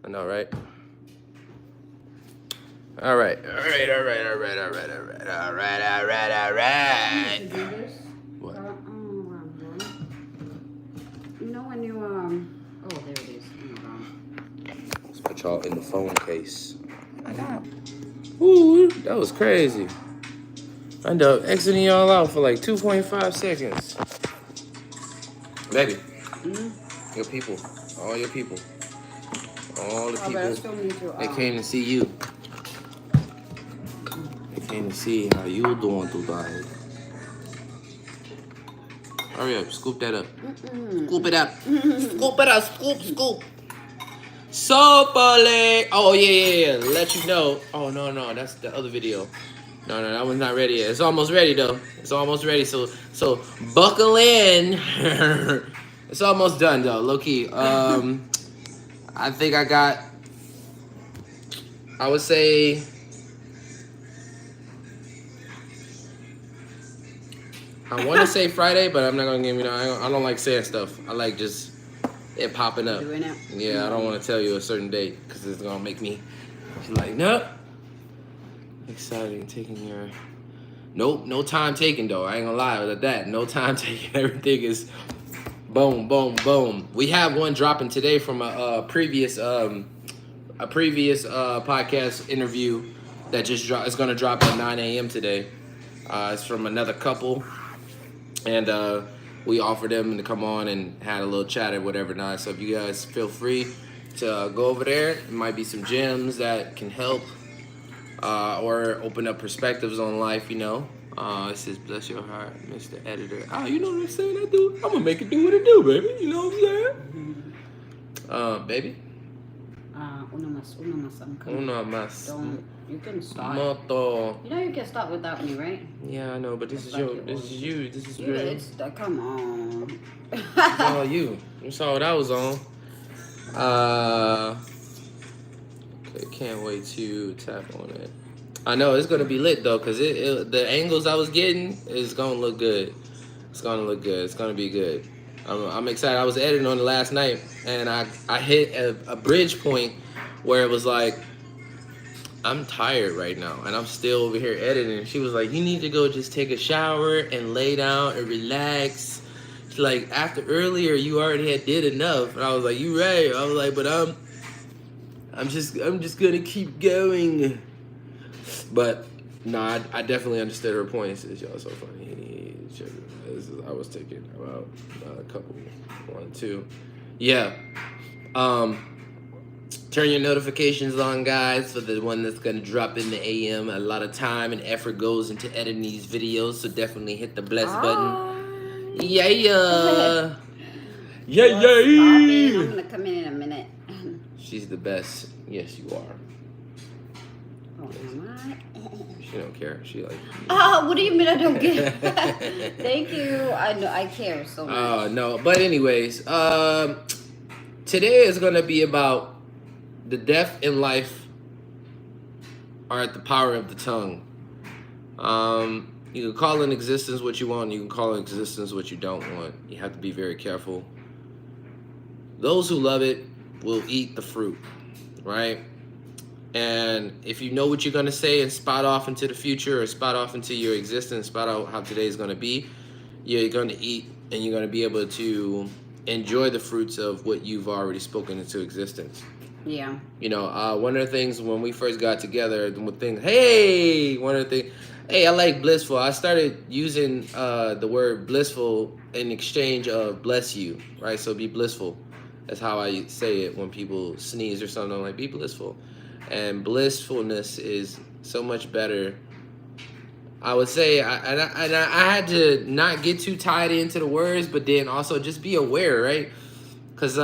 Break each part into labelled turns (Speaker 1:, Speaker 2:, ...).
Speaker 1: I know, right? All right.
Speaker 2: You need to do this.
Speaker 1: What?
Speaker 2: I don't know where I'm going. You know when you oh, there it is. Oh my God.
Speaker 1: Let's put y'all in the phone case. Ooh, that was crazy. I ended up exiting y'all out for like 2.5 seconds. Baby, your people, all your people, all the
Speaker 2: Oh, but I
Speaker 1: people,
Speaker 2: still need to.
Speaker 1: they came to see you. They came to see how you doing today. Hurry up, scoop that up. Scoop it up. Scoop it up, scoop. So funny. Oh, yeah. Let you know. Oh, no, that's the other video. No, that one's not ready yet. It's almost ready, though. It's almost ready, so buckle in. It's almost done, though, low-key. I think I would say... I want to say Friday, but I'm not going to give you... I don't like saying stuff. I like just it popping up.
Speaker 2: Doing it?
Speaker 1: Yeah, I don't want to tell you a certain date, because it's going to make me like, nope. Exciting, taking your... Nope, no time taken, though. I ain't gonna lie with that. No time taken. Everything is boom. We have one dropping today from a previous podcast interview that just dropped. It's gonna drop at 9 a.m. today. It's from another couple, and we offered them to come on and had a little chat or whatever. Not. So if you guys feel free to go over there, it might be some gems that can help. Or open up perspectives on life, you know. It says, bless your heart, Mr. Editor. You know what I'm saying? I'm gonna make it do what it do, baby. You know what I'm saying? Baby?
Speaker 2: Uno más. I'm coming.
Speaker 1: Uno más.
Speaker 2: Don't. You can stop.
Speaker 1: Moto.
Speaker 2: You know you can stop without me, right?
Speaker 1: Yeah, I know, but this is you. This is
Speaker 2: Yeah,
Speaker 1: real.
Speaker 2: come on.
Speaker 1: It's all you. You saw what I was on. Okay, can't wait to tap on it. I know it's gonna be lit though, cause the angles I was getting is gonna look good. It's gonna look good. It's gonna be good. I'm excited. I was editing on it last night, and I hit a bridge point where it was like, I'm tired right now, and I'm still over here editing. She was like, you need to go just take a shower and lay down and relax. She's like, after earlier you already did enough, and I was like, you right. I was like, but I'm just gonna keep going. But no, I definitely understood her point. It says, y'all so funny. I was taking about a couple, 1, 2. Yeah. Turn your notifications on, guys, for the one that's gonna drop in the AM. A lot of time and effort goes into editing these videos, so definitely hit the bless button. Yeah. Yeah.
Speaker 2: I'm gonna come in a minute.
Speaker 1: She's the best. Yes, you are.
Speaker 2: Oh, am I?
Speaker 1: She don't care. She like.
Speaker 2: Oh, what do you mean I don't care? Thank you. I know I care so much.
Speaker 1: Oh no, but anyways, today is gonna be about the death and life are at the power of the tongue. You can call in existence what you want. You can call in existence what you don't want. You have to be very careful. Those who love it will eat the fruit, right? And if you know what you're going to say and spot off into the future or spot off into your existence, spot out how today is going to be, you're going to eat and you're going to be able to enjoy the fruits of what you've already spoken into existence.
Speaker 2: Yeah.
Speaker 1: You know, one of the things when we first got together, I like blissful. I started using the word blissful in exchange of bless you, right? So be blissful. That's how I say it when people sneeze or something. I'm like, be blissful. And blissfulness is so much better. I would say, I had to not get too tied into the words, but then also just be aware, right? Because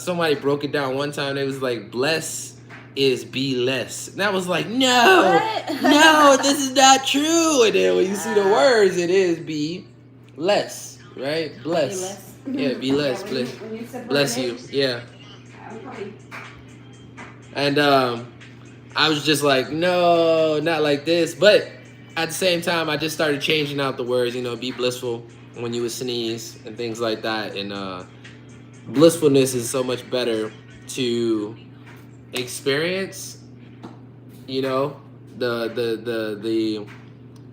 Speaker 1: somebody broke it down one time. It was like, bless is be less. And I was like, no, this is not true. And then when you see the words, it is be less, right? Bless. Yeah, be less. Bless you. Yeah. And I was just like, no, not like this. But at the same time, I just started changing out the words, you know, be blissful when you would sneeze and things like that. And blissfulness is so much better to experience, you know, the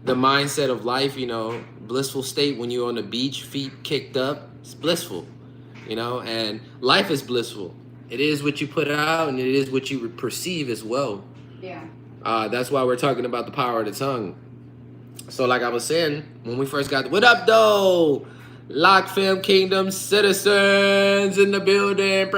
Speaker 1: mindset of life, you know, blissful state when you're on the beach, feet kicked up, it's blissful, you know, and life is blissful. It is what you put out, and it is what you perceive as well.
Speaker 2: Yeah.
Speaker 1: That's why we're talking about the power of the tongue. So, like I was saying, when we first got, what up, though? Lock Film Kingdom citizens in the building.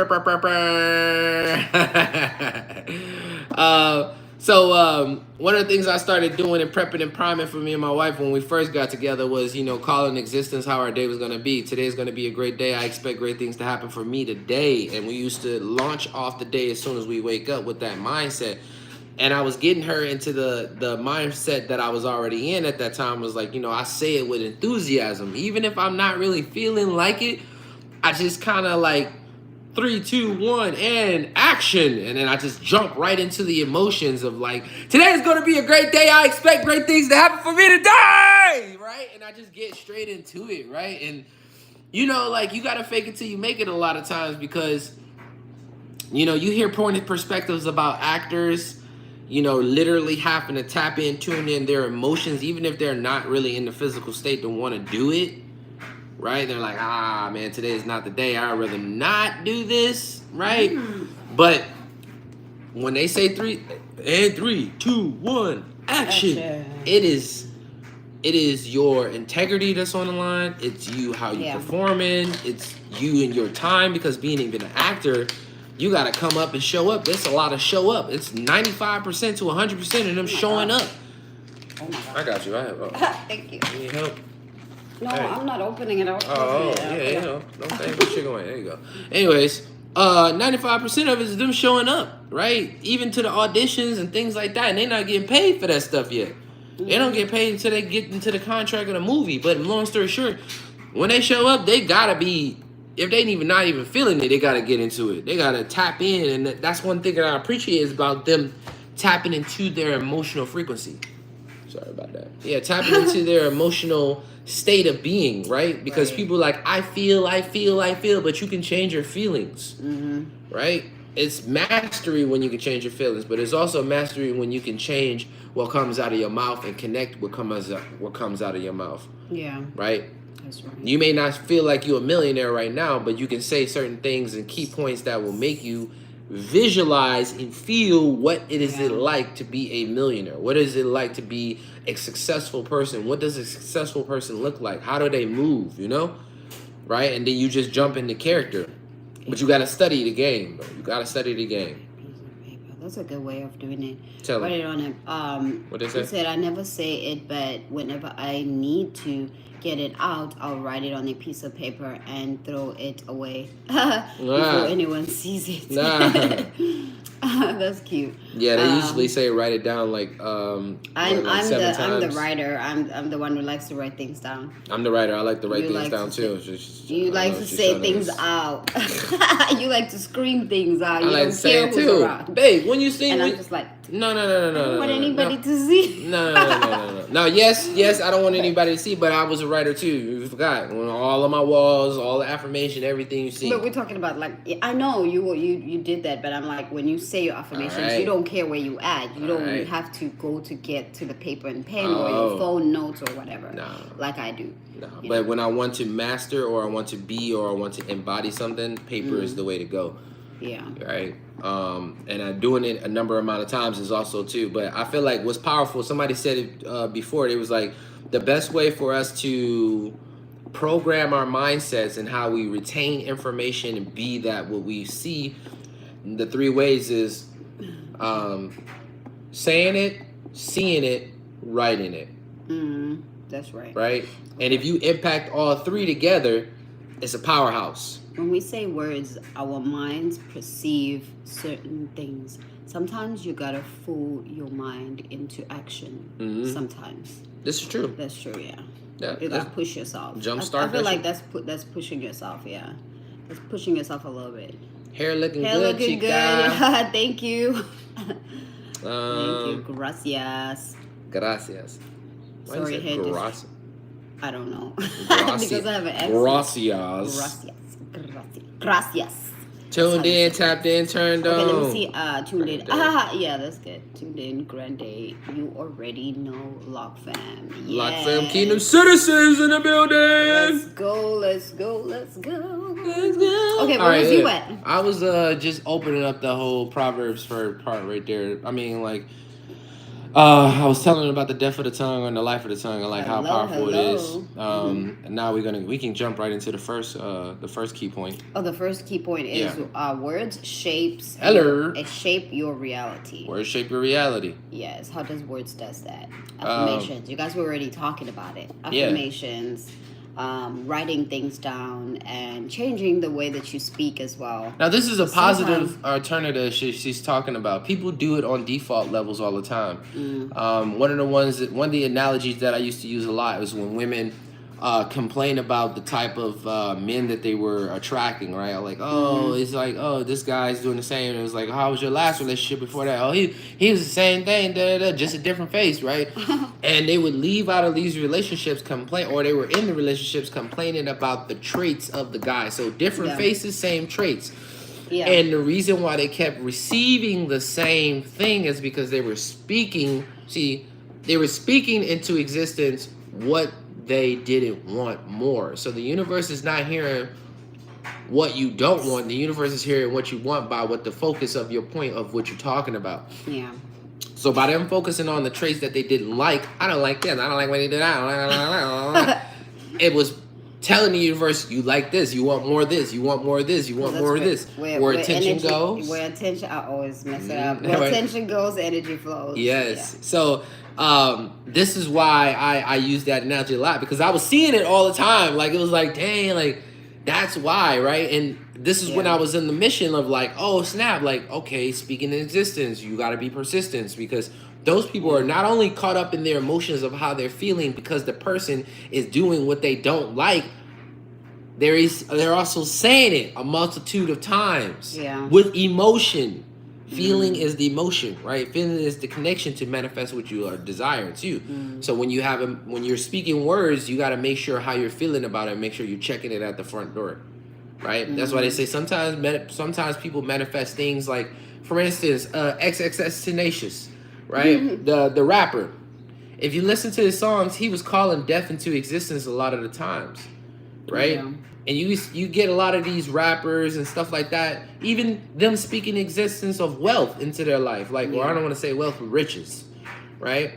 Speaker 1: One of the things I started doing and prepping and priming for me and my wife when we first got together was, you know, calling existence how our day was going to be. Today's going to be a great day. I expect great things to happen for me today. And we used to launch off the day as soon as we wake up with that mindset. And I was getting her into the mindset that I was already in at that time. Was like, you know, I say it with enthusiasm. Even if I'm not really feeling like it, I just kind of like 3, 2, 1, and action. And then I just jump right into the emotions of like, today's going to be a great day. I expect great things to happen for me today. Right? And I just get straight into it. Right? And, you know, like you got to fake it till you make it a lot of times because, you know, you hear pointed perspectives about actors, you know, literally having to tap in, tune in their emotions, even if they're not really in the physical state to want to do it, right? They're like, man, today is not the day. I'd rather not do this, right? But when they say 3, 2, 1, action, it is your integrity that's on the line. It's you, how you performing. It's you and your time, because being even an actor, you got to come up and show up. There's a lot of show up. It's 95% to 100% of them showing up.
Speaker 2: Oh my God.
Speaker 1: I got you. I have.
Speaker 2: Thank you.
Speaker 1: Need help?
Speaker 2: No, hey. I'm not opening it out.
Speaker 1: Yeah, you know. Don't say what you're going. There you go. Anyways, 95% of it is them showing up, right? Even to the auditions and things like that. And they're not getting paid for that stuff yet. They don't get paid until they get into the contract of the movie. But long story short, when they show up, they got to be, if they not even feeling it, they got to get into it. They got to tap in. And that's one thing that I appreciate is about them tapping into their emotional frequency. Sorry about that. Yeah, tapping into their emotional state of being, right? Because people like, I feel, but you can change your feelings, right? It's mastery when you can change your feelings, but it's also mastery when you can change what comes out of your mouth and connect what comes out of your mouth. Yeah. Right? That's right. You may not feel like you're a millionaire right now, but you can say certain things and key points that will make you visualize and feel what it is it like to be a millionaire. What is it like to be a successful person? What does a successful person look like? How do they move, you know? Right? And then you just jump into character. But you got to study the game, bro. You got to study the game.
Speaker 2: That's a good way of doing it.
Speaker 1: Tell
Speaker 2: Write it on it.
Speaker 1: What is it?
Speaker 2: He said, I never say it, but whenever I need to get it out, I'll write it on a piece of paper and throw it away before anyone sees it. That's cute.
Speaker 1: Yeah, they usually say write it down like
Speaker 2: I'm the writer. I'm the one who likes to write things down.
Speaker 1: I'm the writer. I like to write things down too.
Speaker 2: You like to say things out. You like to scream things out. You
Speaker 1: like
Speaker 2: don't
Speaker 1: to say it too.
Speaker 2: Around.
Speaker 1: Babe, when you sing,
Speaker 2: and I'm just like,
Speaker 1: no.
Speaker 2: I don't want anybody to see.
Speaker 1: No. No, yes, I don't want anybody to see, but I was a writer too. You forgot. On all of my walls, all the affirmation, everything you see.
Speaker 2: But we're talking about, like, I know you did that, but I'm like, when you say your affirmations, you don't care where you at. You don't have to go to get to the paper and pen or your phone notes or whatever. No. Like I do.
Speaker 1: No. But when I want to master or I want to be or I want to embody something, paper is the way to go. Yeah. Right. And I'm doing it a number amount of times is also too. But I feel like what's powerful, somebody said it before, it was like the best way for us to program our mindsets and how we retain information and be that what we see, the 3 ways is saying it, seeing it, writing it.
Speaker 2: That's right.
Speaker 1: Right? And if you impact all 3 together, it's a powerhouse.
Speaker 2: When we say words, our minds perceive certain things. Sometimes you gotta fool your mind into action. Sometimes.
Speaker 1: This is true.
Speaker 2: That's true, yeah.
Speaker 1: Yeah.
Speaker 2: You gotta push yourself.
Speaker 1: Jumpstart.
Speaker 2: I feel like that's pushing yourself, yeah. That's pushing yourself a little bit.
Speaker 1: Hair looking good, chica.
Speaker 2: Thank you. Thank you. Gracias.
Speaker 1: Why sorry, is it gracias?
Speaker 2: I don't know. Because I have an accent.
Speaker 1: Gracias.
Speaker 2: Gracias.
Speaker 1: Tuned in, tapped in, turned on.
Speaker 2: Okay, let me see. Tuned in. Yeah, that's good. Tuned in, Grande. You already know Lock Fam. Yes.
Speaker 1: Lock Fam, Kingdom citizens in the building.
Speaker 2: Let's go, let's go, let's go. Let's go. Okay, where was you at?
Speaker 1: I was just opening up the whole Proverbs for part right there. I mean, like, I was telling about the death of the tongue and the life of the tongue and like how powerful it is. And now we can jump right into the first key point.
Speaker 2: Oh, the first key point is words shape your reality.
Speaker 1: Words shape your reality.
Speaker 2: Yes. How does words does that? Affirmations. You guys were already talking about it. Affirmations. Yeah. Writing things down and changing the way that you speak as well.
Speaker 1: Now, this is a positive alternative she's talking about. People do it on default levels all the time. One of the analogies that I used to use a lot was when women complain about the type of men that they were attracting, right? Like, it's like, this guy's doing the same. It was like, how was your last relationship before that? Oh, he was the same thing, just a different face, right? And they would leave out of these relationships or they were in the relationships complaining about the traits of the guy. So different faces, same traits. Yeah. And the reason why they kept receiving the same thing is because they were speaking into existence what they didn't want more. So the universe is not hearing what you don't want. The universe is hearing what you want by what the focus of your point of what you're talking about.
Speaker 2: Yeah.
Speaker 1: So by them focusing on the traits that they didn't like, I don't like this, I don't like when they did that. It was telling the universe, you like this, you want more of this, you want more of this, you want more of this. Where attention goes.
Speaker 2: Where attention, I always mess it up. Where attention goes, energy flows.
Speaker 1: Yes. Yeah. So this is why I use that analogy a lot, because I was seeing it all the time. Like, it was like, dang, like, that's why, right? And this is when I was in the mission of like, oh, snap, like, okay, speaking in existence, you got to be persistent, because those people are not only caught up in their emotions of how they're feeling because the person is doing what they don't like, they're also saying it a multitude of times with emotion. Feeling is the emotion, right? Feeling is the connection to manifest what you are desiring too. So when you're speaking words, you got to make sure how you're feeling about it. Make sure you're checking it at the front door, right? That's why they say sometimes people manifest things like, for instance, XXX Tenacious, right? The rapper. If you listen to his songs, he was calling death into existence a lot of the times, right? Yeah. And you get a lot of these rappers and stuff like that, even them speaking existence of wealth into their life. Like, or I don't want to say wealth, but riches, right?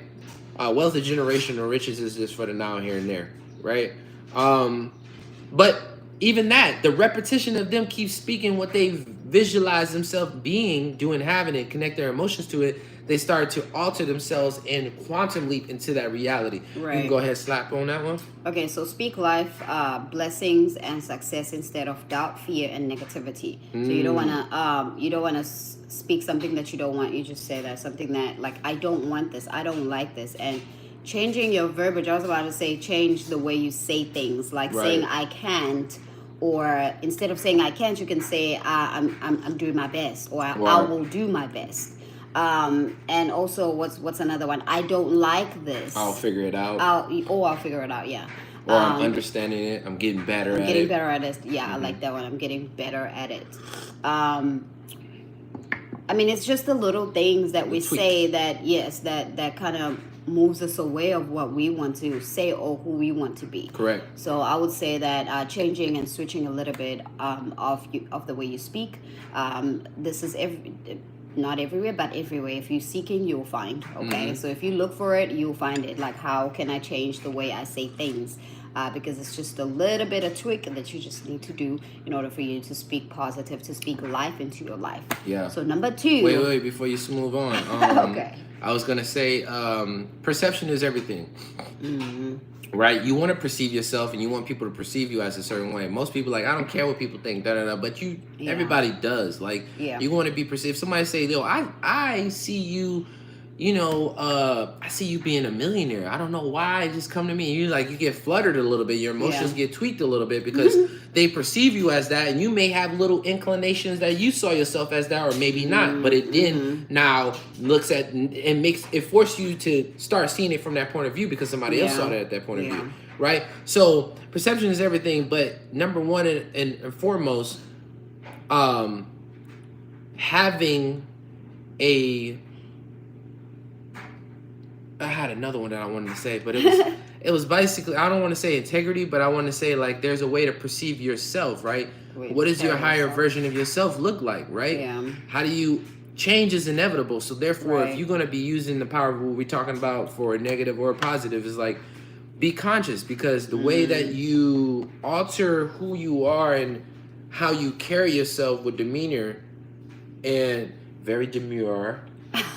Speaker 1: Wealth of generational riches is just for the now, here, and there, right? But even that, the repetition of them keep speaking what they visualize themselves being, doing, having it, connect their emotions to it, they start to alter themselves and quantum leap into that reality. Right. You can go ahead and slap on that one.
Speaker 2: Okay, so speak life, blessings and success instead of doubt, fear, and negativity. So you don't wanna speak something that you don't want. You just say that something that, like, I don't want this, I don't like this, and changing your verbiage. I was about to say change the way you say things, like saying I can't. Or instead of saying I can't, you can say I'm doing my best, or I will do my best. And also, what's another one? I don't like this.
Speaker 1: I'll figure it out.
Speaker 2: I'll figure it out. Yeah.
Speaker 1: Or I'm understanding it. I'm getting better at it.
Speaker 2: Getting better at it. Yeah, I like that one. I'm getting better at it. I mean, it's just the little things that we say that kind of moves us away of what we want to say or who we want to be.
Speaker 1: Correct.
Speaker 2: So I would say that changing and switching a little bit of the way you speak. This is not everywhere, but everywhere. If you're seeking, you'll find. Okay, so if you look for it, you'll find it. Like, how can I change the way I say things? Because it's just a little bit of tweak that you just need to do in order for you to speak positive, to speak life into your life. Yeah. So number 2.
Speaker 1: Wait, before you move on. Okay. I was gonna say, perception is everything. Right? You want to perceive yourself, and you want people to perceive you as a certain way. Most people like, I don't care what people think, but everybody does. Like, you want to be perceived. Somebody say, yo, I see you. I see you being a millionaire. I don't know why. Just come to me. You get fluttered a little bit. Your emotions get tweaked a little bit because they perceive you as that, and you may have little inclinations that you saw yourself as that, or maybe not. But it then now looks at and makes it force you to start seeing it from that point of view because somebody else saw that at that point of view, right? So perception is everything. But number one and foremost, having I had another one that I wanted to say, but it was basically, I don't want to say integrity, but I want to say like there's a way to perceive yourself, right? What does your higher version of yourself look like, right?
Speaker 2: Yeah.
Speaker 1: How do you change is inevitable. So therefore, if you're going to be using the power of what we're talking about for a negative or a positive, is like be conscious, because the way that you alter who you are and how you carry yourself with demeanor and very demure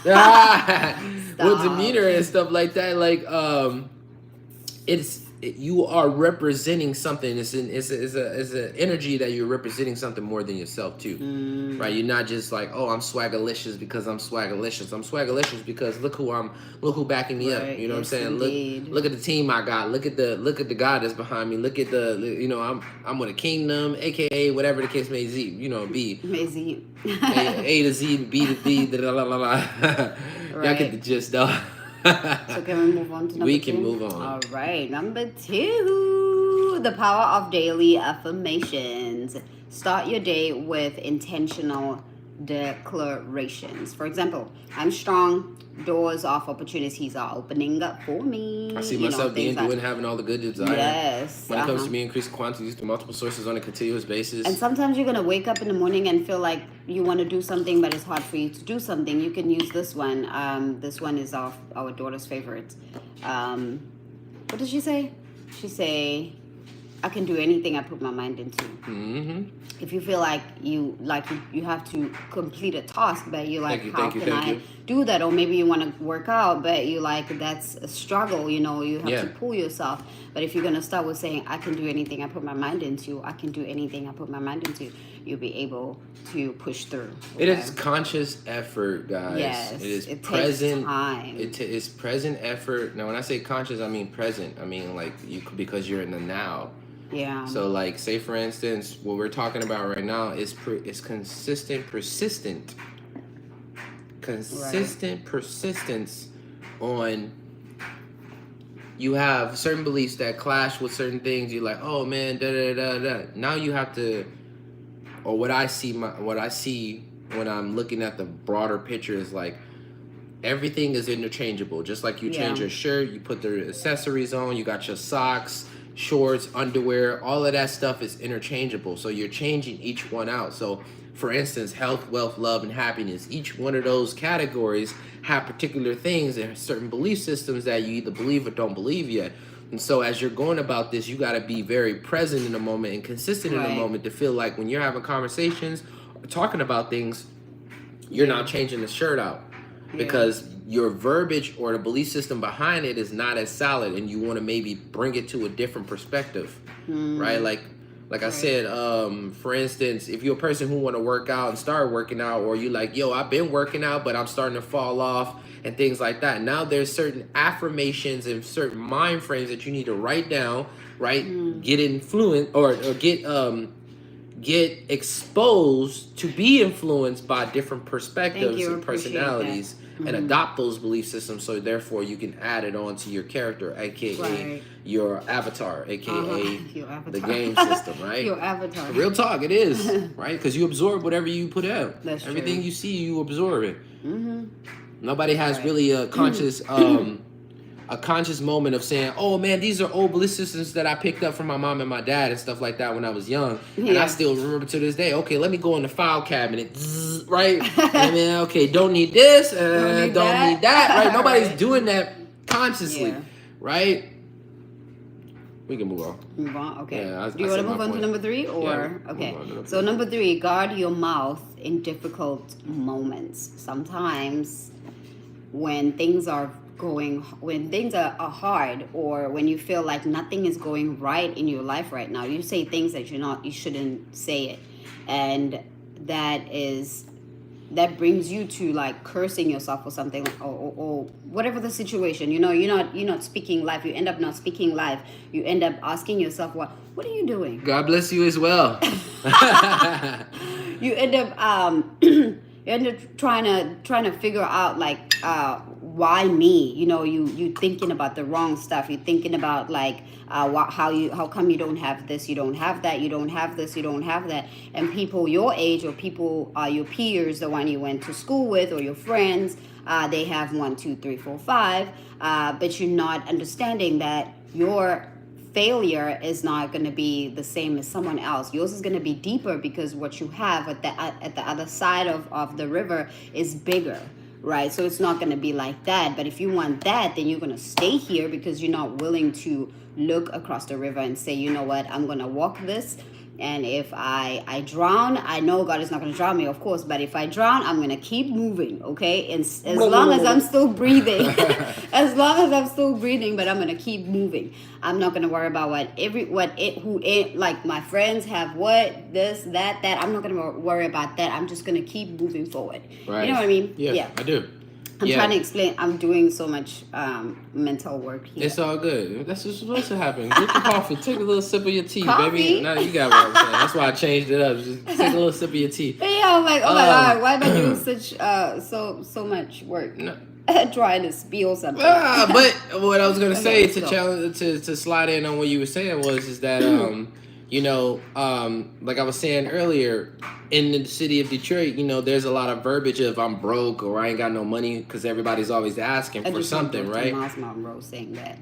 Speaker 1: with demeanor and stuff like that, like you are representing something. It's an energy that you're representing something more than yourself too, right? You're not just like, oh, I'm swagalicious because I'm swagalicious. I'm swagalicious because look who backing me up. You know what I'm saying?
Speaker 2: Indeed.
Speaker 1: Look at the team I got. Look at the God that's behind me. Look at I'm with a kingdom, aka whatever the case may be.
Speaker 2: May Z.
Speaker 1: A to Z, B to B, da la la la. Y'all get the gist though.
Speaker 2: So can we move on to number 2?
Speaker 1: We can move on.
Speaker 2: All right, number 2, the power of daily affirmations. Start your day with intentional declarations. For example, I'm strong. Doors of opportunities are opening up for me.
Speaker 1: I see myself doing having all the good desire.
Speaker 2: Yes.
Speaker 1: When it comes to me, increasing quantities to multiple sources on a continuous basis.
Speaker 2: And sometimes you're going to wake up in the morning and feel like you want to do something, but it's hard for you to do something. You can use this one. This one is our daughter's favorite. What did she say? She say, I can do anything I put my mind into. Mm-hmm. If you feel like you have to complete a task, but you're like, how can I do that? Or maybe you want to work out, but you like, that's a struggle, you have to pull yourself. But if you're going to start with saying, I can do anything I put my mind into, I can do anything I put my mind into, you'll be able to push through. Okay?
Speaker 1: It is conscious effort, guys.
Speaker 2: Yes.
Speaker 1: It present
Speaker 2: takes time.
Speaker 1: It's present effort. Now, when I say conscious, I mean present. I mean like because you're in the now.
Speaker 2: Yeah.
Speaker 1: So, like, say for instance, what we're talking about right now is persistence on. You have certain beliefs that clash with certain things. You're like, oh man, da da da da. Now you have to, or what I see when I'm looking at the broader picture is like, everything is interchangeable. Just like you change your shirt, you put the accessories on, you got your socks, shorts, underwear, all of that stuff is interchangeable. So you're changing each one out. So for instance, health, wealth, love, and happiness, each one of those categories have particular things and certain belief systems that you either believe or don't believe yet. And so as you're going about this, you got to be very present in the moment and consistent in the moment to feel like when you're having conversations or talking about things, you're not changing the shirt out. Because your verbiage or the belief system behind it is not as solid, and you want to maybe bring it to a different perspective, right? Like I said, for instance, if you're a person who want to work out and start working out, or you like, yo, I've been working out, but I'm starting to fall off and things like that. Now there's certain affirmations and certain mind frames that you need to write down, right? Get influenced or get exposed to be influenced by different perspectives and personalities and adopt those belief systems, so therefore you can add it on to your character, aka your avatar, aka the game system, right?
Speaker 2: Your avatar.
Speaker 1: Real talk, it is, right? Because you absorb whatever you put out.
Speaker 2: That's
Speaker 1: Everything
Speaker 2: true.
Speaker 1: you see, you absorb it. Nobody has really a conscious a conscious moment of saying, oh man, these are old belief systems that I picked up from my mom and my dad and stuff like that when I was young. And I still remember to this day, okay, let me go in the file cabinet, right? And then, okay, don't need this, don't need that, right? Nobody's doing that consciously, right? We can move on.
Speaker 2: Move on, okay.
Speaker 1: Yeah,
Speaker 2: do you want to move on to number 3? Or okay. So number 3, guard your mouth in difficult moments. Sometimes when things are hard, or when you feel like nothing is going right in your life right now, you say things that you shouldn't say it, and that brings you to like cursing yourself or something, or whatever the situation. You're not speaking life. You end up not speaking life. You end up asking yourself, what are you doing?
Speaker 1: God bless you as well.
Speaker 2: You end up trying to figure out like why me? You know, you thinking about the wrong stuff. You're thinking about like how come you don't have this, you don't have that, you don't have this, you don't have that. And people your age, or people your peers, the one you went to school with, or your friends, they have 1, 2, 3, 4, 5, but you're not understanding that your failure is not going to be the same as someone else. Yours is going to be deeper, because what you have at the other side of the river is bigger, right? So it's not going to be like that. But if you want that, then you're going to stay here, because you're not willing to look across the river and say, you know what, I'm going to walk this. And if I drown, I know God is not going to drown me, of course. But if I drown, I'm going to keep moving, okay? And as long as I'm still breathing, as long as I'm still breathing, but I'm going to keep moving. I'm not going to worry about like my friends have what, this, that. I'm not going to worry about that. I'm just going to keep moving forward. Right. You know what I mean?
Speaker 1: Yeah. I do.
Speaker 2: I'm trying to explain. I'm doing so much mental work here.
Speaker 1: It's all good. That's what's supposed to happen. Get your coffee. Take a little sip of your tea,
Speaker 2: coffee?
Speaker 1: baby. Now you got what I'm saying. That's why I changed it up. Just take a little sip of your tea.
Speaker 2: Yeah, I'm like, oh my God, why am I doing such so much work?
Speaker 1: No.
Speaker 2: Trying to spill something.
Speaker 1: But what I was gonna say to slide in on what you were saying is that you know, like I was saying earlier, in the city of Detroit, you know, there's a lot of verbiage of I'm broke or I ain't got no money, because everybody's always asking for something, right?
Speaker 2: Miles Monroe saying that.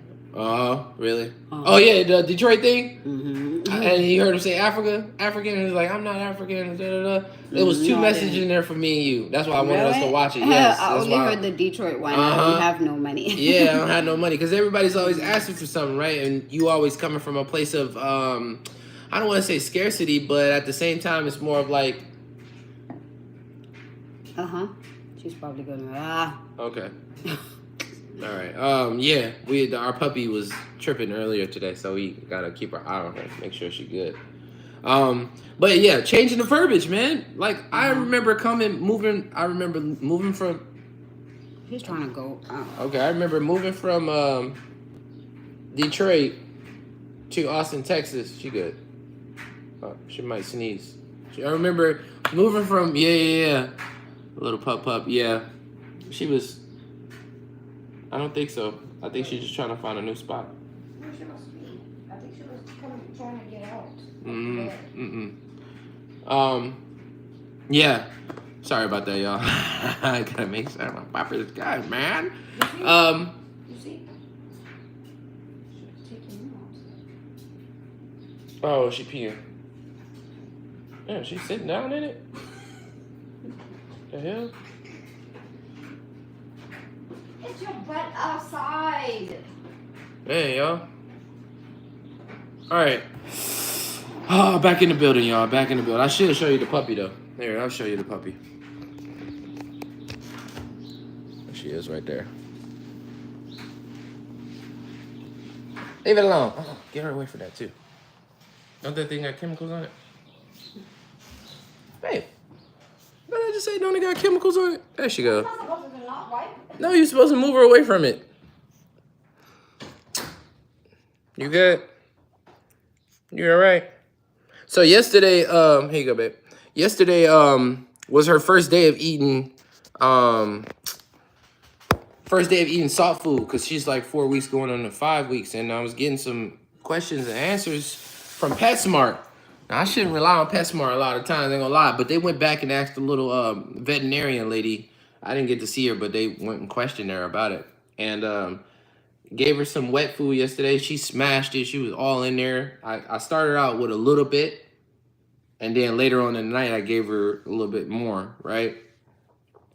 Speaker 1: Really? Oh yeah, the Detroit thing. Mm-hmm. And you heard him say African, and he's like, I'm not African. Da, da, da. There was two messages in there for me and you. That's why I wanted us to watch it. Yes,
Speaker 2: I only heard the Detroit one. I don't have no money.
Speaker 1: Yeah, I don't have no money, because everybody's always asking for something, right? And you always coming from a place of I don't want to say scarcity, but at the same time, it's more of like.
Speaker 2: She's probably gonna.
Speaker 1: Okay. All right. Yeah. Our puppy was tripping earlier today, so we gotta keep our eye on her, make sure she's good. But yeah, changing the verbiage, man. Like I remember moving from.
Speaker 2: He's trying to go.
Speaker 1: Okay, I remember moving from Detroit to Austin, Texas. She good. She might sneeze. I remember moving from a little pup. Yeah, she was. I don't think so. I think she's just trying to find a new spot.
Speaker 2: No, she must be. I think she was trying to get out.
Speaker 1: Yeah. Sorry about that, y'all. I gotta make sure my papa is good, man.
Speaker 2: You see? She's taking you out.
Speaker 1: Oh, she peeing. Yeah, she's sitting down in it. The hell?
Speaker 2: Get your butt outside.
Speaker 1: Hey, y'all. All right. Oh, back in the building, y'all. Back in the building. I should show you the puppy, though. There, I'll show you the puppy. There she is right there. Leave it alone. Oh, get her away from that, too. Don't that thing got chemicals on it? Babe. What did I just say? Don't it got chemicals on it? There she goes. No, you're supposed to move her away from it. You good? You all right? So yesterday, here you go, babe. Yesterday, was her first day of eating, salt food, because she's like 4 weeks going on to 5 weeks, and I was getting some questions and answers from PetSmart. Now, I shouldn't rely on PetSmart a lot of times, ain't gonna lie, but they went back and asked the little veterinarian lady. I didn't get to see her, but they went and questioned her about it. And gave her some wet food yesterday. She smashed it. She was all in there. I started out with a little bit, and then later on in the night, I gave her a little bit more, right?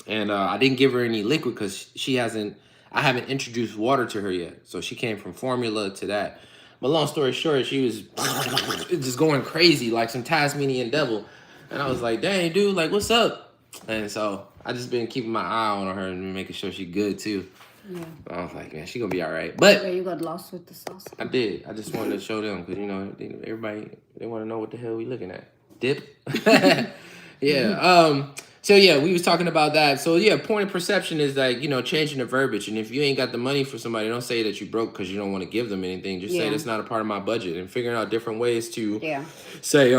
Speaker 1: And I didn't give her any liquid because I haven't introduced water to her yet. So she came from formula to that. But long story short, she was just going crazy like some Tasmanian devil. And I was like, dang, dude, like, what's up? And so I just been keeping my eye on her and making sure she's good, too. Yeah. I was like, man, she gonna be all right. But
Speaker 2: yeah, you got lost with the sauce.
Speaker 1: I did. I just wanted to show them because, you know, everybody, they want to know what the hell we looking at. Dip? Yeah. So, yeah, we was talking about that. So, yeah, point of perception is like, you know, changing the verbiage. And if you ain't got the money for somebody, don't say that you broke because you don't want to give them anything. Just say that's not a part of my budget, and figuring out different ways to say,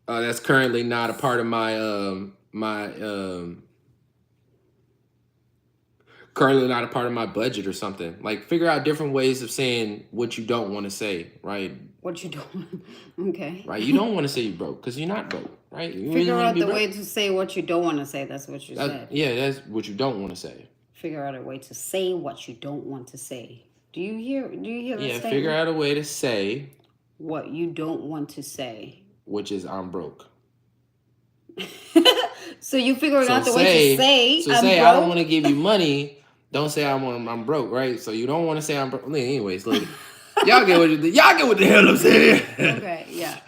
Speaker 1: that's currently not a part of my, currently not a part of my budget or something. Like, figure out different ways of saying what you don't want to say, right?
Speaker 2: What you don't. Okay.
Speaker 1: Right? You don't want to say you're broke because you're not broke, right? You really
Speaker 2: Figure
Speaker 1: want to
Speaker 2: out
Speaker 1: be
Speaker 2: the
Speaker 1: broke.
Speaker 2: way to say what you don't want to say. That's what you said.
Speaker 1: Yeah, that's what you don't want to say.
Speaker 2: Figure out a way to say what you don't want to say. Do you hear that statement?
Speaker 1: Figure out a way to say
Speaker 2: what you don't want to say.
Speaker 1: Which is I'm broke.
Speaker 2: So you figuring out the way to say
Speaker 1: I'm broke? I don't want to give you money. Don't say I'm broke, right? So you don't want to say I'm broke. Anyways, look, y'all get what the hell I'm saying.
Speaker 2: Okay, yeah.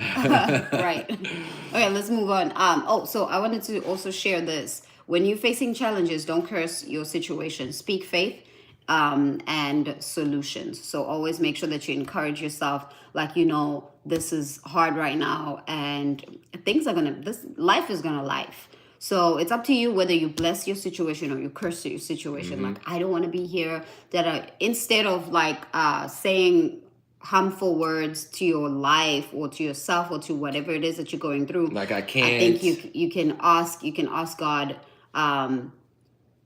Speaker 2: Right. Okay, let's move on. So I wanted to also share this. When you're facing challenges, don't curse your situation. Speak faith and solutions. So always make sure that you encourage yourself, like, this is hard right now and life is gonna life. So it's up to you whether you bless your situation or you curse your situation. Like, I don't want to be here. Instead of like saying harmful words to your life or to yourself or to whatever it is that you're going through.
Speaker 1: Like, I can't.
Speaker 2: I think you can ask God,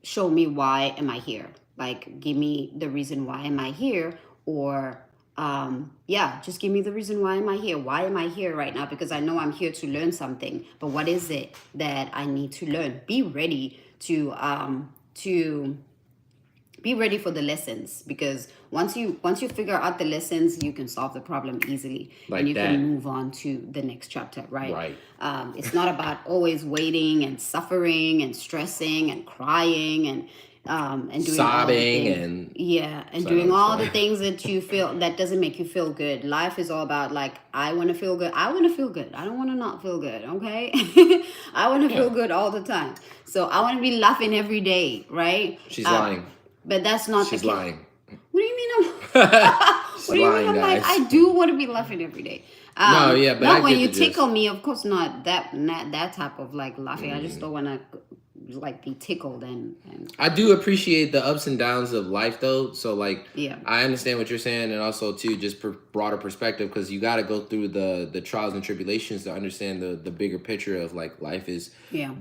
Speaker 2: show me why am I here? Like, give me the reason why am I here, or just give me the reason why am I here? Why am I here right now? Because I know I'm here to learn something, but what is it that I need to learn? Be ready to be ready for the lessons, because once you figure out the lessons, you can solve the problem easily, and you can move on to the next chapter, right?
Speaker 1: Right.
Speaker 2: It's not about always waiting and suffering and stressing and crying and doing
Speaker 1: sobbing and
Speaker 2: doing all the things that you feel that doesn't make you feel good. Life is all about, like, I want to feel good. I want to feel good. I don't want to not feel good. Okay. I want to feel good all the time. So I want to be laughing every day, right?
Speaker 1: She's lying.
Speaker 2: But that's not
Speaker 1: She's
Speaker 2: the case.
Speaker 1: lying.
Speaker 2: What do you mean? What do you mean? I'm
Speaker 1: guys.
Speaker 2: like, I do want to be laughing every day.
Speaker 1: But
Speaker 2: not when you tickle me, of course not that type of like laughing. I just don't want to like be tickled and
Speaker 1: I do appreciate the ups and downs of life though. So like, I understand what you're saying, and also too, just broader perspective, because you got to go through the trials and tribulations to understand the bigger picture of like life is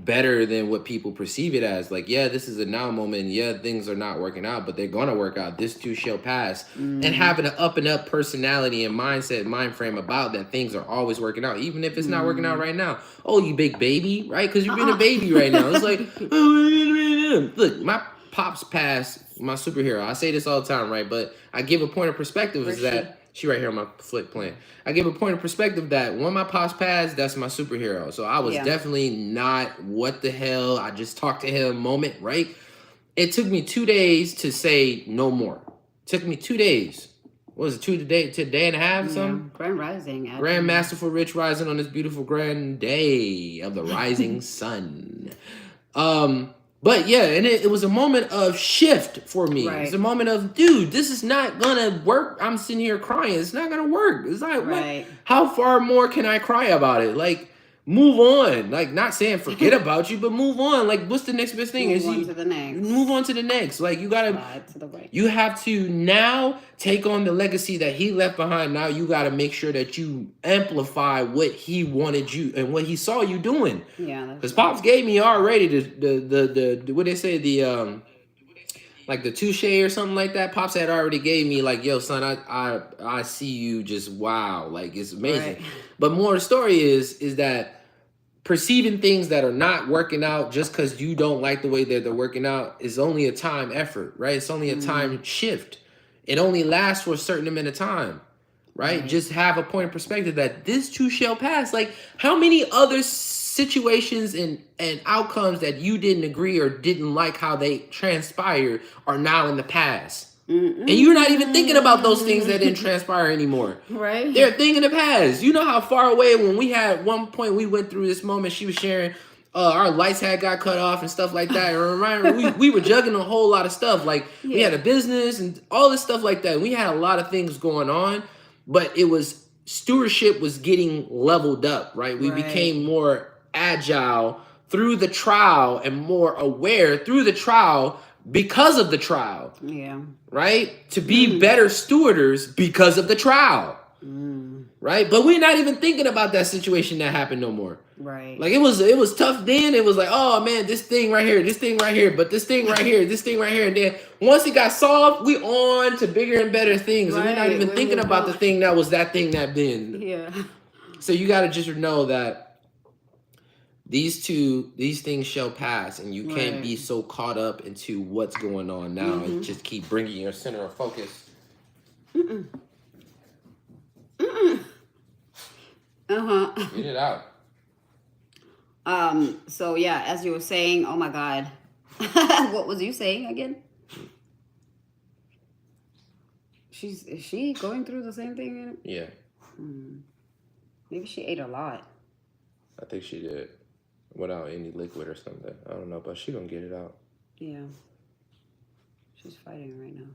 Speaker 1: better than what people perceive it as. Like, this is a now moment. Things are not working out, but they're gonna work out. This too shall pass. And having an up and up personality and mindset, mind frame about that things are always working out, even if it's not working out right now. Oh, you big baby, right? Because you're being a baby right now. It's like, look, my pops passed, my superhero. I say this all the time, right? But I give a point of perspective is that she right here on my flick plan. I give a point of perspective that when my pops passed, that's my superhero. So I was definitely not what the hell, I just talked to him moment, right? It took me 2 days to say no more. It took me 2 days. What was it, to a day and a half or something?
Speaker 2: Grand Rising.
Speaker 1: Grand Masterful Rich rising on this beautiful grand day of the rising sun. But and it was a moment of shift for me. Right. It's a moment of, dude, this is not gonna work. I'm sitting here crying. It's not gonna work. It's like, what? How far more can I cry about it? Like, move on. Like, not saying forget about you, but move on. Like, what's the next best thing?
Speaker 2: Move on to the next.
Speaker 1: Move on to the next. Like, you gotta,
Speaker 2: to the right.
Speaker 1: You have to now take on the legacy that he left behind. Now you gotta make sure that you amplify what he wanted you and what he saw you doing.
Speaker 2: Yeah.
Speaker 1: Because Pops gave me already the what they say, the like the touche or something like that. Pops had already gave me like, yo, son, I see you just wow, like it's amazing. Right. But more the story is that perceiving things that are not working out just because you don't like the way that they're working out is only a time effort, right? It's only a time shift. It only lasts for a certain amount of time, right? Just have a point of perspective that this too shall pass. Like, how many other situations and outcomes that you didn't agree or didn't like how they transpired are now in the past? And you're not even thinking about those things that didn't transpire anymore.
Speaker 2: Right.
Speaker 1: They're a thing in the past. You know how far away when we had one point we went through this moment, she was sharing our lights had got cut off and stuff like that. And remember, we were juggling a whole lot of stuff. Like, we had a business and all this stuff like that. We had a lot of things going on, but it was stewardship was getting leveled up, right? We became more agile through the trial and more aware through the trial because of the trial.
Speaker 2: Yeah.
Speaker 1: Right? To be better stewarders because of the trial. right? But we're not even thinking about that situation that happened no more.
Speaker 2: Right.
Speaker 1: Like it was tough then. It was like, oh man, this thing right here, but this thing right here, this thing right here. And then once it got solved, we on to bigger and better things. Right. And we're not even thinking about the thing that was that thing that then.
Speaker 2: Yeah.
Speaker 1: So you got to just know that these things shall pass, and you can't be so caught up into what's going on now and just keep bringing your center of focus. Get it out.
Speaker 2: So yeah, as you were saying, oh my God, what was you saying again? Is she going through the same thing?
Speaker 1: Yeah.
Speaker 2: Maybe she ate a lot.
Speaker 1: I think she did, without any liquid or something. I don't know, but she gonna get it out.
Speaker 2: Yeah. She's fighting right now.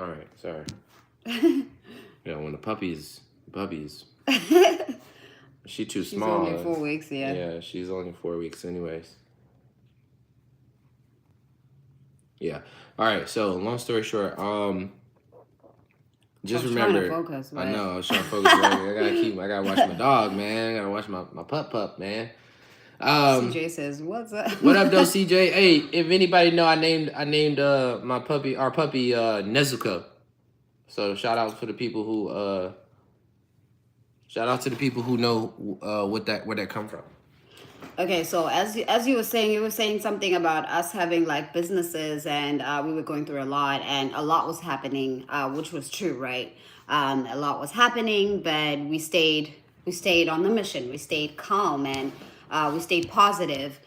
Speaker 1: All right, sorry. When the puppies, she too small.
Speaker 2: She's only 4 weeks, yeah.
Speaker 1: Yeah, she's only 4 weeks anyways. Yeah. All right, so long story short, just remember.
Speaker 2: Trying to focus, right?
Speaker 1: I know, I was trying to focus. I gotta watch my dog, man. I gotta watch my pup, man.
Speaker 2: CJ says, "What's up?"
Speaker 1: What up, though, CJ? Hey, if anybody know, I named our puppy Nezuko. So shout out to the people who know where that come from.
Speaker 2: Okay, so as you were saying something about us having like businesses, and we were going through a lot, and a lot was happening, which was true, right? A lot was happening, but we stayed on the mission. We stayed calm, and we stayed positive.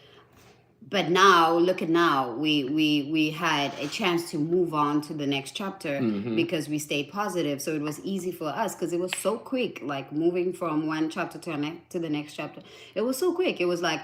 Speaker 2: But now, look at now, we had a chance to move on to the next chapter because we stayed positive. So it was easy for us because it was so quick, like moving from one chapter to the next chapter. It was so quick. It was like,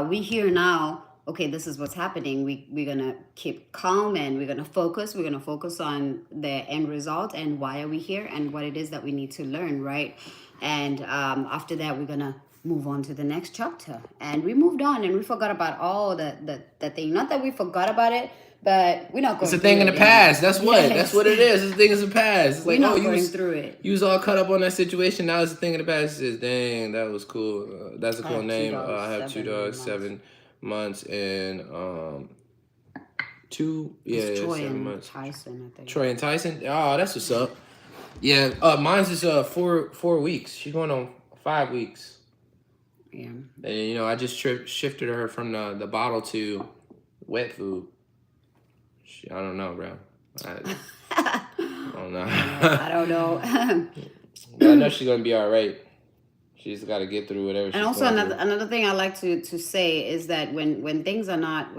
Speaker 2: we here now, okay, this is what's happening. We're going to keep calm, and we're going to focus. We're going to focus on the end result and why are we here and what it is that we need to learn, right? And after that, we're going to move on to the next chapter. And we moved on, and we forgot about all the thing. Not that we forgot about it, but we're not going.
Speaker 1: It's a thing in the past. That's what. Yes. That's what it is. This thing is the past. It's like,
Speaker 2: we're not going through it.
Speaker 1: You was all caught up on that situation. Now it's a thing in the past. It says, dang, that was cool. That's a cool name. I have 2 dogs, 7 months, and 2. Yeah,
Speaker 2: Troy
Speaker 1: 7
Speaker 2: and
Speaker 1: months.
Speaker 2: Tyson, I think.
Speaker 1: Troy and Tyson. Oh, that's what's up. Yeah, mine's is 4 weeks. She's going on 5 weeks.
Speaker 2: Yeah.
Speaker 1: And I just shifted her from the bottle to wet food. I don't know, bro. I don't know.
Speaker 2: I don't know.
Speaker 1: But I know she's gonna be all right. She's got to get through whatever.
Speaker 2: And also another thing I like to say is that when things are not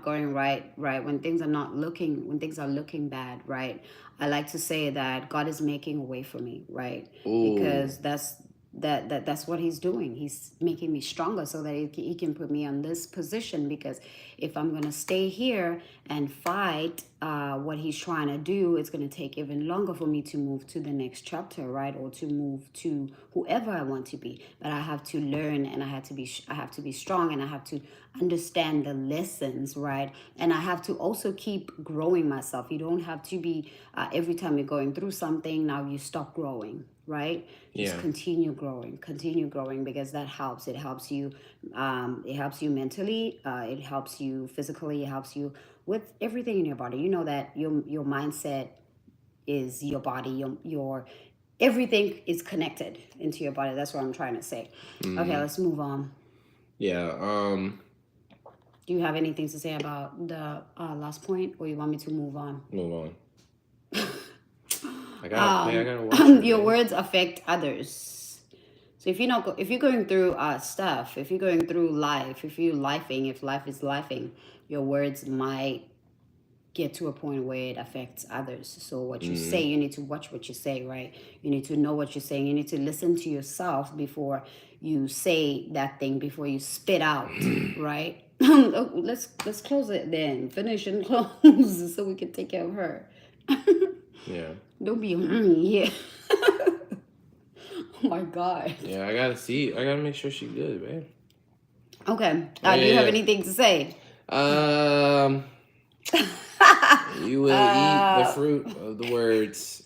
Speaker 2: going right, when things are looking bad, right, I like to say that God is making a way for me, right? Ooh. Because that's what he's doing. He's making me stronger so that he can put me on this position, because if I'm going to stay here and fight what he's trying to do, it's going to take even longer for me to move to the next chapter, right? Or to move to whoever I want to be. But I have to learn, and I have to be strong, and I have to understand the lessons, right? And I have to also keep growing myself. You don't have to be every time you're going through something, now you stop growing, right? Just continue growing, because that helps. It helps you mentally, it helps you physically, it helps you with everything in your body. You know that your mindset is your body, your everything is connected into your body. That's what I'm trying to say. Okay, let's move on.
Speaker 1: Yeah.
Speaker 2: Do you have anything to say about the last point, or you want me to move on?
Speaker 1: Move on. I gotta watch it,
Speaker 2: your words affect others. So if you're going through stuff, if you're going through life, if life is lifing, your words might get to a point where it affects others. So what you say, you need to watch what you say, right? You need to know what you're saying. You need to listen to yourself before you say that thing, before you spit out, right? Let's close it then. Finish and close so we can take care of her.
Speaker 1: Yeah.
Speaker 2: Don't be here. Oh my God.
Speaker 1: Yeah, I gotta make sure she's good, man.
Speaker 2: Okay. Do you have anything to say?
Speaker 1: You will eat the fruit of the words.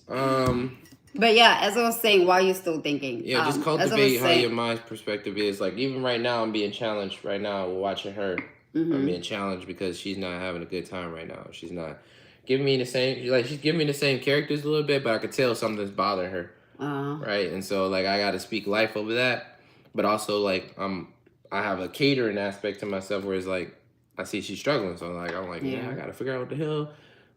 Speaker 2: But yeah, as I was saying, while you're still thinking,
Speaker 1: Yeah, just cultivate how your mind's perspective is. Like even right now, I'm being challenged. Right now, watching her, I'm being challenged because she's not having a good time right now. She's not giving me the same. Like she's giving me the same characters a little bit, but I could tell something's bothering her. Right, and so like I got to speak life over that, but also like I have a catering aspect to myself where it's like I see she's struggling, so I'm like yeah, I got to figure out what the hell.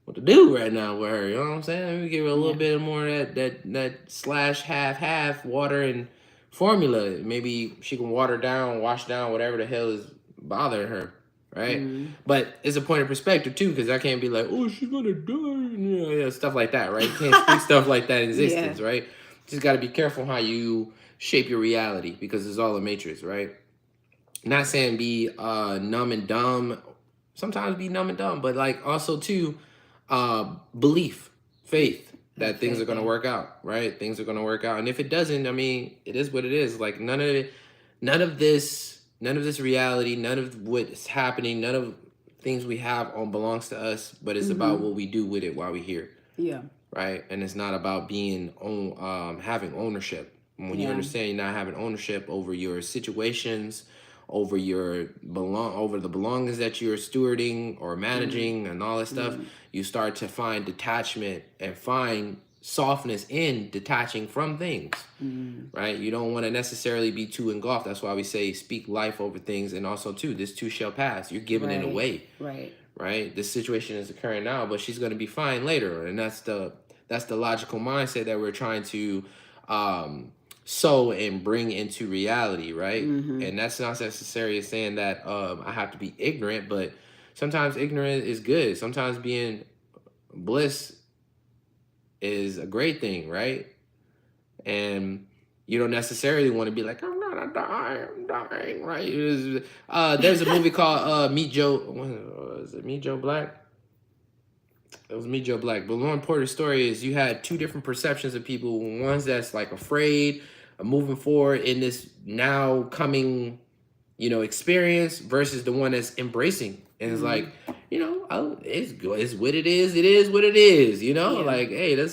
Speaker 1: What to do right now with her, you know what I'm saying? Let me give her a little bit more of that slash half water and formula. Maybe she can water down, wash down whatever the hell is bothering her, right? But it's a point of perspective too, because I can't be like, oh, she's gonna die, stuff like that, right? You can't speak stuff like that in existence, right? Just got to be careful how you shape your reality because it's all a matrix, right? Not saying be numb and dumb. Sometimes be numb and dumb, but like also too. Belief, faith that things are going to work out, right? Things are going to work out. And if it doesn't, I mean, it is what it is. Like none of this reality, none of what's happening, none of things we have belongs to us, but it's about what we do with it while we're here.
Speaker 2: Yeah.
Speaker 1: Right. And it's not about being having ownership. When you understand you're not having ownership over your situations, over the belongings that you're stewarding or managing and all that stuff, you start to find detachment and find softness in detaching from things, right? You don't want to necessarily be too engulfed. That's why we say speak life over things. And also too, this too shall pass. You're giving it away. Right. This situation is occurring now, but she's going to be fine later. And that's the logical mindset that we're trying to sow and bring into reality, right? And that's not necessarily saying that I have to be ignorant, but sometimes ignorant is good. Sometimes being bliss is a great thing, right? And you don't necessarily want to be like, I'm dying, right? There's a movie called Meet Joe. Was it Meet Joe Black? It was Meet Joe Black. But one important story is you had two different perceptions of people. One's that's like afraid of moving forward in this now coming, experience versus the one that's embracing. And it's like, it's what it is. It is what it is, like, hey,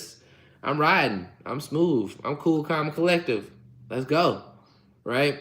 Speaker 1: I'm riding. I'm smooth. I'm cool, calm, collective. Let's go. Right.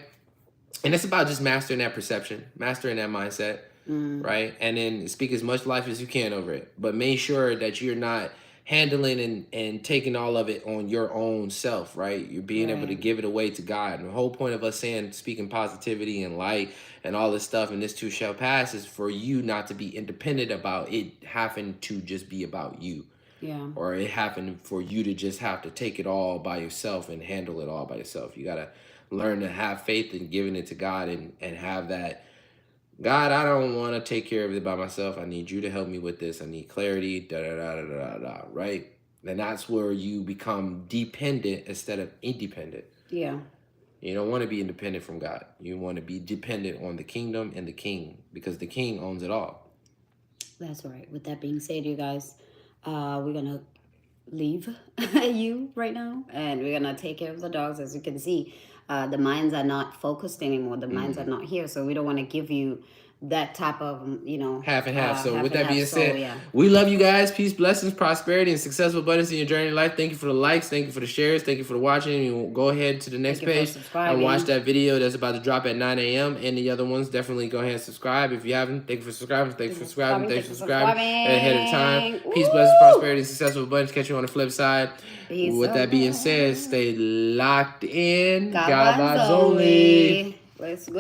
Speaker 1: And it's about just mastering that perception, mastering that mindset. Right. And then speak as much life as you can over it. But make sure that you're not handling and taking all of it on your own self, right? You're being able to give it away to God. And the whole point of us saying, speaking positivity and light and all this stuff, and this too shall pass, is for you not to be independent about it having to just be about you.
Speaker 2: Yeah.
Speaker 1: Or it happened for you to just have to take it all by yourself and handle it all by yourself. You got to learn to have faith in giving it to God and have that, God, I don't want to take care of it by myself. I need you to help me with this. I need clarity, right? And that's where you become dependent instead of independent.
Speaker 2: Yeah.
Speaker 1: You don't want to be independent from God. You want to be dependent on the kingdom and the king because the king owns it all.
Speaker 2: That's right. With that being said, you guys, we're going to leave you right now and we're going to take care of the dogs. As you can see, the minds are not focused anymore. The minds are not here. So we don't want to give you that type of,
Speaker 1: half and half. So with that being said, we love you guys. Peace, blessings, prosperity, and successful abundance in your journey in life. Thank you for the likes. Thank you for the shares. Thank you for the watching. You go ahead to the next page and watch that video that's about to drop at 9 a.m. And the other ones, definitely go ahead and subscribe. If you haven't, thank you for subscribing. Thank you for subscribing. Thank you for subscribing ahead of time. Peace, blessings, prosperity, and successful abundance. Catch you on the flip side. With that being said, stay locked in. God vibes only.
Speaker 2: Let's go.